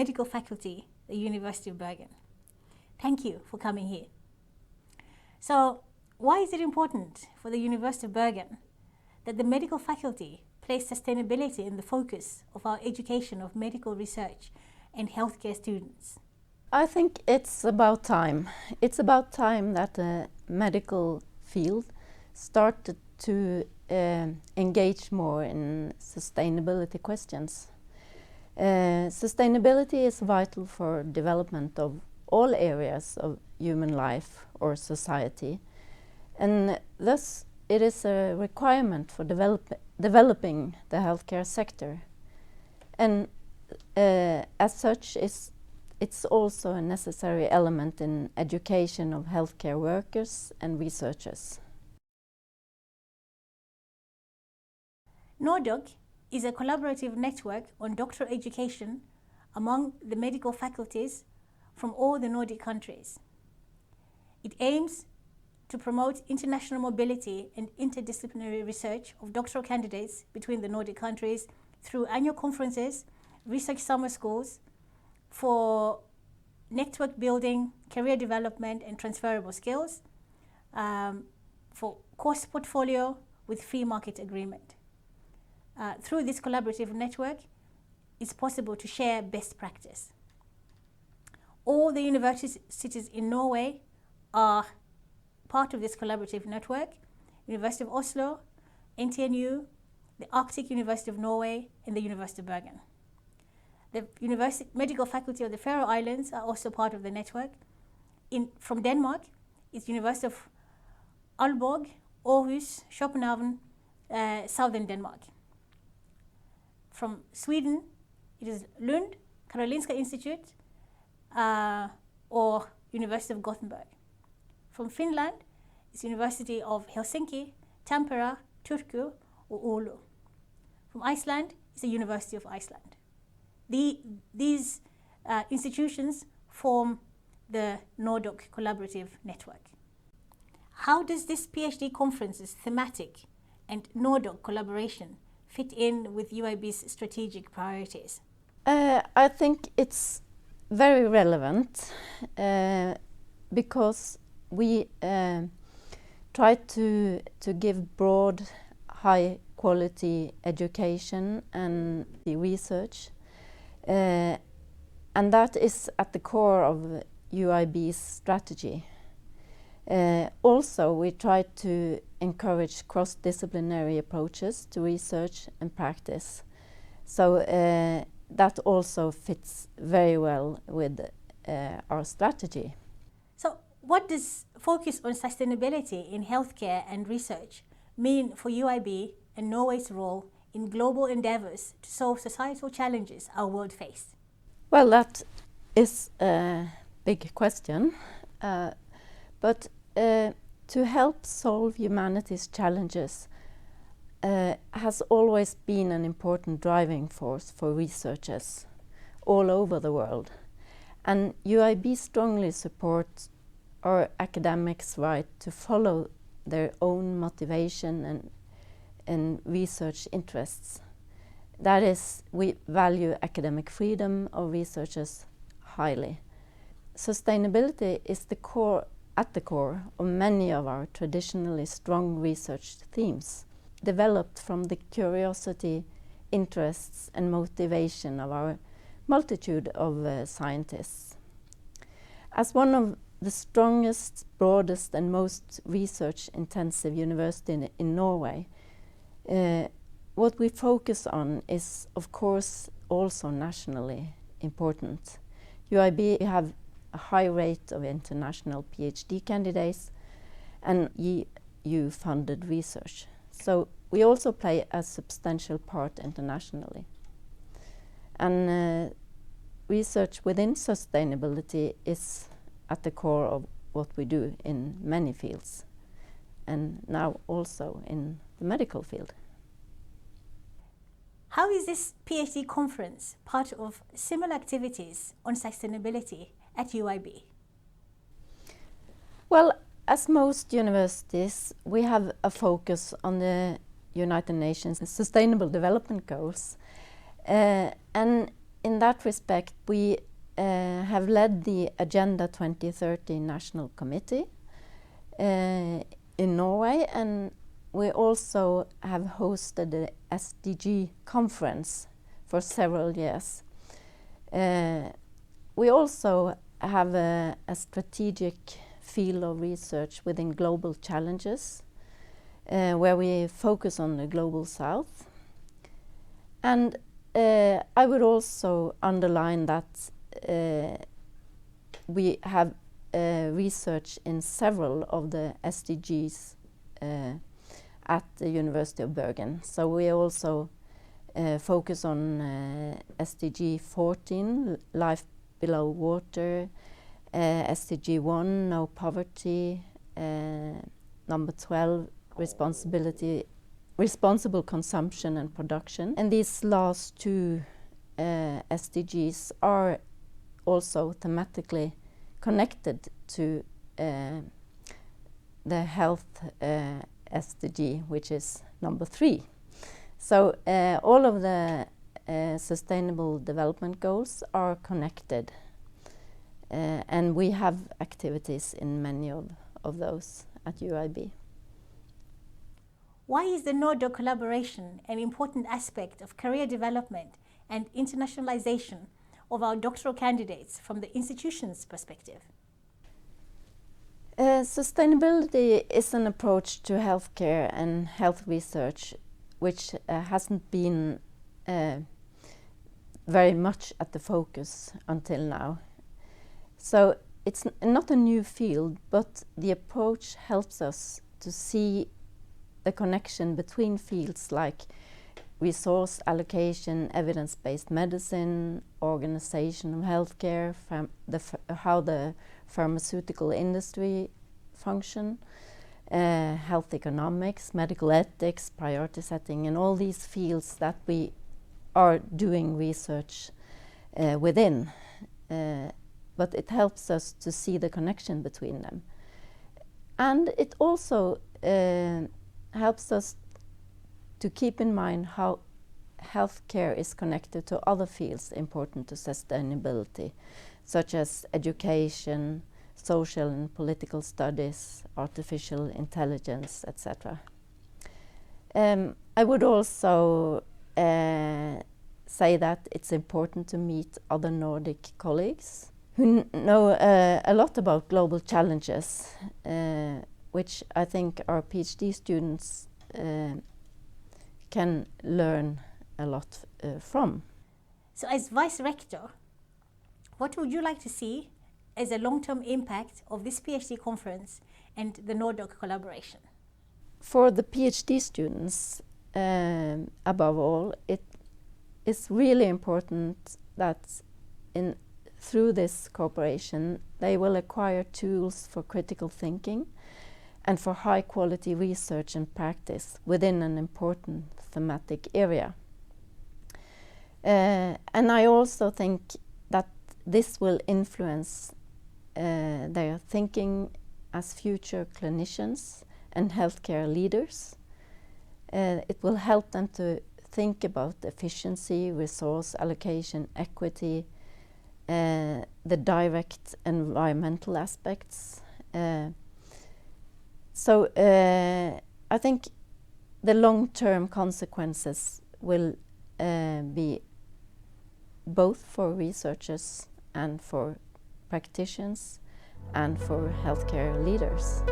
medical faculty at the University of Bergen. Thank you for coming here. So, why is it important for the University of Bergen that the medical faculty place sustainability in the focus of our education of medical research and healthcare students? I think it's about time. It's about time that the medical field started to engage more in sustainability questions. Sustainability is vital for development of all areas of human life or society, and thus it is a requirement for developing the healthcare sector. And as such, it's also a necessary element in education of healthcare workers and researchers. NorDoc is a collaborative network on doctoral education among the medical faculties from all the Nordic countries. It aims to promote international mobility and interdisciplinary research of doctoral candidates between the Nordic countries through annual conferences, research summer schools, for network building, career development and transferable skills, for course portfolio with free market agreement. Through this collaborative network, it's possible to share best practice. All the universities in Norway are part of this collaborative network: University of Oslo, NTNU, the Arctic University of Norway, and the University of Bergen. The medical faculty of the Faroe Islands are also part of the network. From Denmark, it's University of Aalborg, Aarhus, København, Southern Denmark. From Sweden, it is Lund, Karolinska Institute, or University of Gothenburg. From Finland, it's University of Helsinki, Tampere, Turku, or Oulu. From Iceland, it's the University of Iceland. These institutions form the NorDoc collaborative network. How does this PhD conference's thematic and NorDoc collaboration fit in with UIB's strategic priorities? I think it's very relevant because we try to give broad, high quality education and research. And that is at the core of UIB's strategy. Also, we try to encourage cross-disciplinary approaches to research and practice. So that also fits very well with our strategy. So what does focus on sustainability in healthcare and research mean for UIB and Norway's role in global endeavors to solve societal challenges our world faces? Well, that is a big question, but to help solve humanity's challenges has always been an important driving force for researchers all over the world. And UIB strongly supports our academics' right to follow their own motivation and research interests. That is, we value academic freedom of researchers highly. Sustainability is at the core of many of our traditionally strong research themes, developed from the curiosity, interests and motivation of our multitude of scientists. As one of the strongest, broadest and most research-intensive university in Norway, what we focus on is, of course, also nationally important. UIB have a high rate of international PhD candidates and EU-funded research. So we also play a substantial part internationally. And research within sustainability is at the core of what we do in many fields, and now also in the medical field. How is this PhD conference part of similar activities on sustainability at UIB? Well, as most universities, we have a focus on the United Nations Sustainable Development Goals. And in that respect, we have led the Agenda 2030 National Committee in Norway, and we also have hosted the SDG conference for several years. We also have a strategic field of research within global challenges, where we focus on the global south. And I would also underline that we have research in several of the SDGs at the University of Bergen. So we also focus on SDG 14, life below water, SDG 1, no poverty, number 12, responsible consumption and production. And these last two SDGs are also thematically connected to the health SDG, which is number 3. So all of the Sustainable Development Goals are connected, and we have activities in many of those at UIB. Why is the NorDoc collaboration an important aspect of career development and internationalization of our doctoral candidates from the institution's perspective? Sustainability is an approach to healthcare and health research which hasn't been very much at the focus until now. So it's not a new field, but the approach helps us to see the connection between fields like resource allocation, evidence-based medicine, organization of healthcare, how the pharmaceutical industry function, health economics, medical ethics, priority setting, and all these fields that we are doing research within. But it helps us to see the connection between them. And it also helps us to keep in mind how healthcare is connected to other fields important to sustainability, such as education, social and political studies, artificial intelligence, etc. I would also say that it's important to meet other Nordic colleagues who know a lot about global challenges, which I think our PhD students can learn a lot from. So as vice-rector, what would you like to see as a long-term impact of this PhD conference and the NorDoc collaboration? For the PhD students, above all, it is really important that through this cooperation they will acquire tools for critical thinking and for high-quality research and practice within an important thematic area. And I also think that this will influence their thinking as future clinicians and healthcare leaders. It will help them to think about efficiency, resource allocation, equity, the direct environmental aspects. So I think the long-term consequences will be both for researchers and for practitioners and for healthcare leaders.